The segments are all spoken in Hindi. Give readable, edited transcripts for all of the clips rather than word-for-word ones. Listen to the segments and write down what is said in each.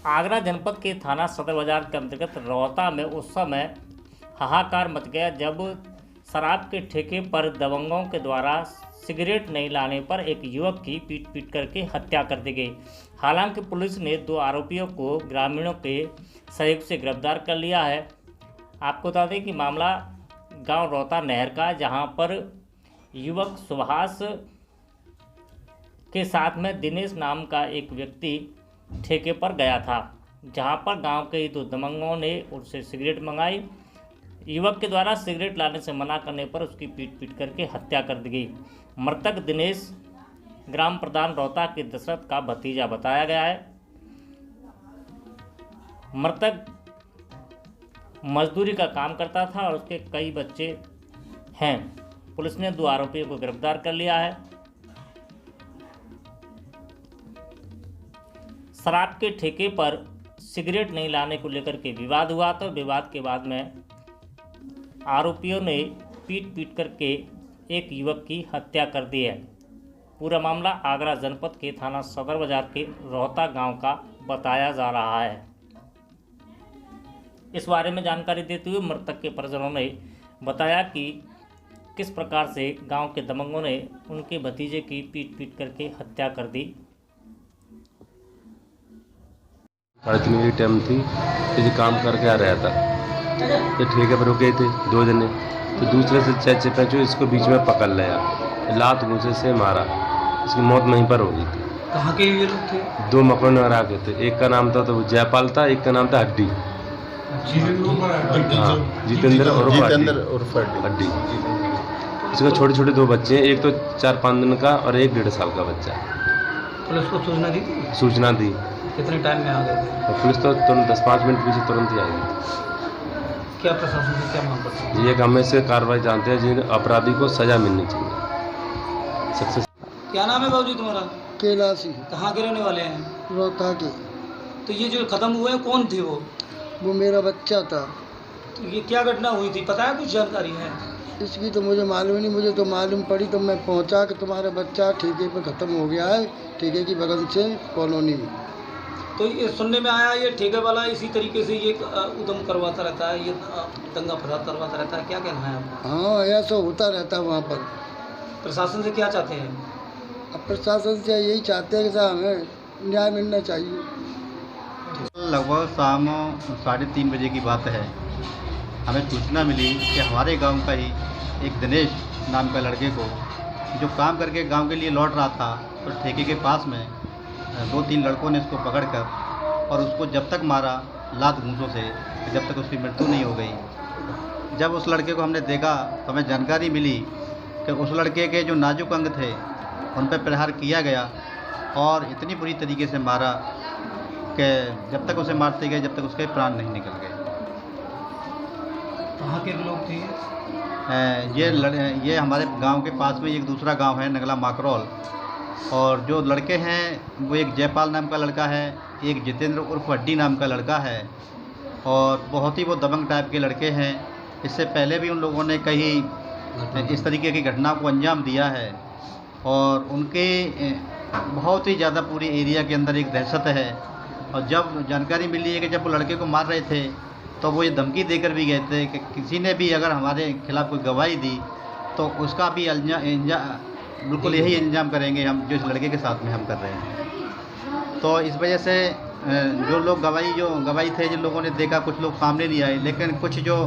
आगरा जनपद के थाना सदर बाजार के अंतर्गत रोहता में उस समय हाहाकार मच गया जब शराब के ठेके पर दबंगों के द्वारा सिगरेट नहीं लाने पर एक युवक की पीट करके हत्या कर दी गई। हालांकि पुलिस ने 2 आरोपियों को ग्रामीणों के सहयोग से गिरफ्तार कर लिया है। आपको बता दें कि मामला गांव रोहता नहर का, जहां पर युवक सुभाष के साथ में दिनेश नाम का एक व्यक्ति ठेके पर गया था, जहां पर गांव के 2 दबंगों ने उससे सिगरेट मंगाई। युवक के द्वारा सिगरेट लाने से मना करने पर उसकी पीट करके हत्या कर दी गई। मृतक दिनेश ग्राम प्रधान रोहता के दशरथ का भतीजा बताया गया है। मृतक मजदूरी का काम करता था और उसके कई बच्चे हैं। पुलिस ने 2 आरोपियों को गिरफ्तार कर लिया है। शराब के ठेके पर सिगरेट नहीं लाने को लेकर के विवाद हुआ, तो विवाद के बाद में आरोपियों ने पीट करके एक युवक की हत्या कर दी है। पूरा मामला आगरा जनपद के थाना सदर बाजार के रोहता गांव का बताया जा रहा है। इस बारे में जानकारी देते हुए मृतक के परिजनों ने बताया कि किस प्रकार से गांव के दबंगों ने उनके भतीजे की पीट करके हत्या कर दी। 3:30 बजे टाइम थी, किसी काम करके आ रहा था। ये ठेके पर रुके थे 2 जने, तो दूसरे से चेचे पैचो इसको बीच में पकड़ लिया, लात घूंसे से मारा। इसकी मौत वहीं पर हो गई थी। कहाँ के ये लोग थे? 2 मकरनगरा के थे। एक का नाम था तो जयपाल था, एक का नाम था हड्डी। हाँ, जितेंद्र उर्फ हड्डी। इसके छोटे छोटे 2 बच्चे हैं, एक तो 4-5 दिन का और एक 1.5 साल का बच्चा। पुलिस को सूचना दी थी? सूचना दी। कितने टाइम में आ गए थे? पुलिस तो तुरंत 10-5 मिनट पीछे तुरंत ही आई गई। क्या प्रशासन से क्या मांग करते हैं? ये हमें से कार्रवाई जानते हैं, जिन अपराधी को सजा मिलनी चाहिए। सक्सेस। क्या नाम है बाबूजी तुम्हारा? कैलाशी। कहाँ के रहने वाले हैं? रोहता के। तो ये जो खत्म हुए कौन थे वो मेरा बच्चा था। तो ये क्या घटना हुई थी, पता है? कुछ जानकारी है इसकी तो मुझे मालूम नहीं। मुझे तो मालूम पड़ी तो मैं पहुंचा कि तुम्हारा बच्चा ठेके पे ख़त्म हो गया है, ठेके की बगल से कॉलोनी में। तो ये सुनने में आया ये ठेके वाला इसी तरीके से ये उद्यम करवाता रहता है, ये दंगा फसाद करवाता रहता है। क्या कहना है आपका? हाँ, ऐसा होता रहता है वहाँ पर। प्रशासन से क्या चाहते हैं? अब प्रशासन से यही चाहते हैं कि साहब हमें न्याय मिलना चाहिए। लगभग शाम 3:30 बजे की बात है। हमें सूचना मिली कि हमारे गांव का ही एक दिनेश नाम का लड़के को, जो काम करके गांव के लिए लौट रहा था, तो ठेके के पास में 2-3 लड़कों ने उसको पकड़कर और उसको जब तक मारा लात घूंसों से, जब तक उसकी मृत्यु नहीं हो गई। जब उस लड़के को हमने देखा तो हमें जानकारी मिली कि उस लड़के के जो नाजुक अंग थे उन पर प्रहार किया गया और इतनी बुरी तरीके से मारा कि जब तक उसे मारते गए जब तक उसके प्राण नहीं निकल गए। कहाँ के लोग थे? ये हमारे गांव के पास में एक दूसरा गांव है नगला माकरोल, और जो लड़के हैं वो एक जयपाल नाम का लड़का है, एक जितेंद्र उर्फ हड्डी नाम का लड़का है, और बहुत ही वो दबंग टाइप के लड़के हैं। इससे पहले भी उन लोगों ने कई इस तरीके की घटना को अंजाम दिया है, और उनके बहुत ही ज़्यादा पूरे एरिया के अंदर एक दहशत है। और जब जानकारी मिली है कि जब वो लड़के को मार रहे थे तो वो ये धमकी देकर भी गए थे कि किसी ने भी अगर हमारे खिलाफ़ कोई गवाही दी तो उसका भी बिल्कुल यही इंतजाम करेंगे हम, जो इस लड़के के साथ में हम कर रहे हैं। तो इस वजह से जो लोग गवाही थे, जिन लोगों ने देखा, कुछ लोग सामने नहीं आए, लेकिन कुछ जो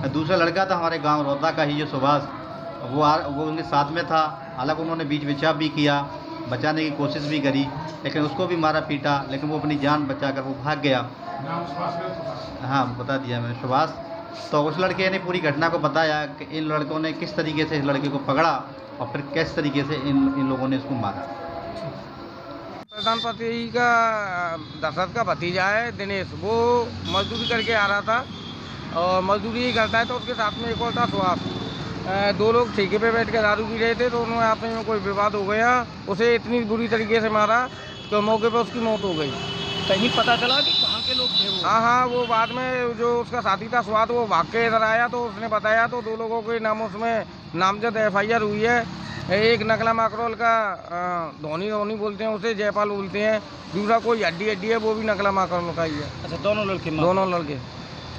दूसरा लड़का था हमारे गांव रोहता का ही, जो सुभाष, वो उनके साथ में था। हालांकि उन्होंने बीच बचाव भी किया, बचाने की कोशिश भी करी, लेकिन उसको भी मारा पीटा, लेकिन वो अपनी जान बचाकर वो भाग गया। हाँ, बता दिया मैंने, सुभाष। तो उस लड़के ने पूरी घटना को बताया कि इन लड़कों ने किस तरीके से इस लड़के को पकड़ा और फिर किस तरीके से इन लोगों ने इसको मारा। प्रधानपति का दशरथ का भतीजा है दिनेश, वो मजदूरी करके आ रहा था और मजदूरी ही करता है। तो उसके साथ में एक और था सुभाष। 2 लोग ठेके पे बैठ कर दारू पी रहे थे, तो उन्होंने आपस में कोई विवाद हो गया, उसे इतनी बुरी तरीके से मारा तो मौके पर उसकी मौत हो गई। कहीं पता चला कि कहाँ के लोग थे वो? हाँ, वो बाद में जो उसका साथी था स्वाद, वो भाग के इधर आया तो उसने बताया, तो 2 लोगों के नामों में नामजद FIR हुई है। एक नकला माकरोल का धोनी धोनी बोलते हैं, उसे जयपाल बोलते हैं। दूसरा कोई हड्डी है, वो भी नकला माकरोल का ही है। अच्छा, दोनों लड़के दोनों लड़के।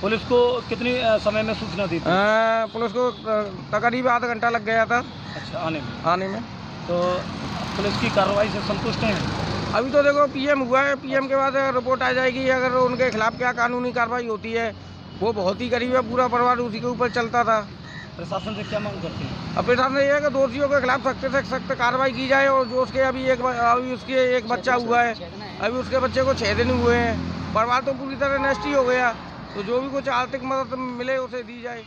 पुलिस को कितनी समय में सूचना दी थी? पुलिस को तकरीबन आधा घंटा लग गया था। अच्छा, आने में। तो पुलिस की कार्रवाई से संतुष्ट हैं? अभी तो देखो पीएम हुआ है, पीएम के बाद रिपोर्ट आ जाएगी। अगर उनके खिलाफ क्या कानूनी कार्रवाई होती है, वो बहुत ही करीब है, पूरा परिवार उसी के ऊपर चलता था। प्रशासन से क्या मांग करते हैं? अब प्रशासन ये है कि दोषियों के खिलाफ सख्त से सख्त कार्रवाई की जाए। और जो उसके अभी उसके एक बच्चा हुआ है, अभी उसके बच्चे को 6 दिन हुए हैं। परिवार तो पूरी तरह नष्ट ही हो गया। तो जो भी कुछ आर्थिक मदद मिले उसे दी जाए।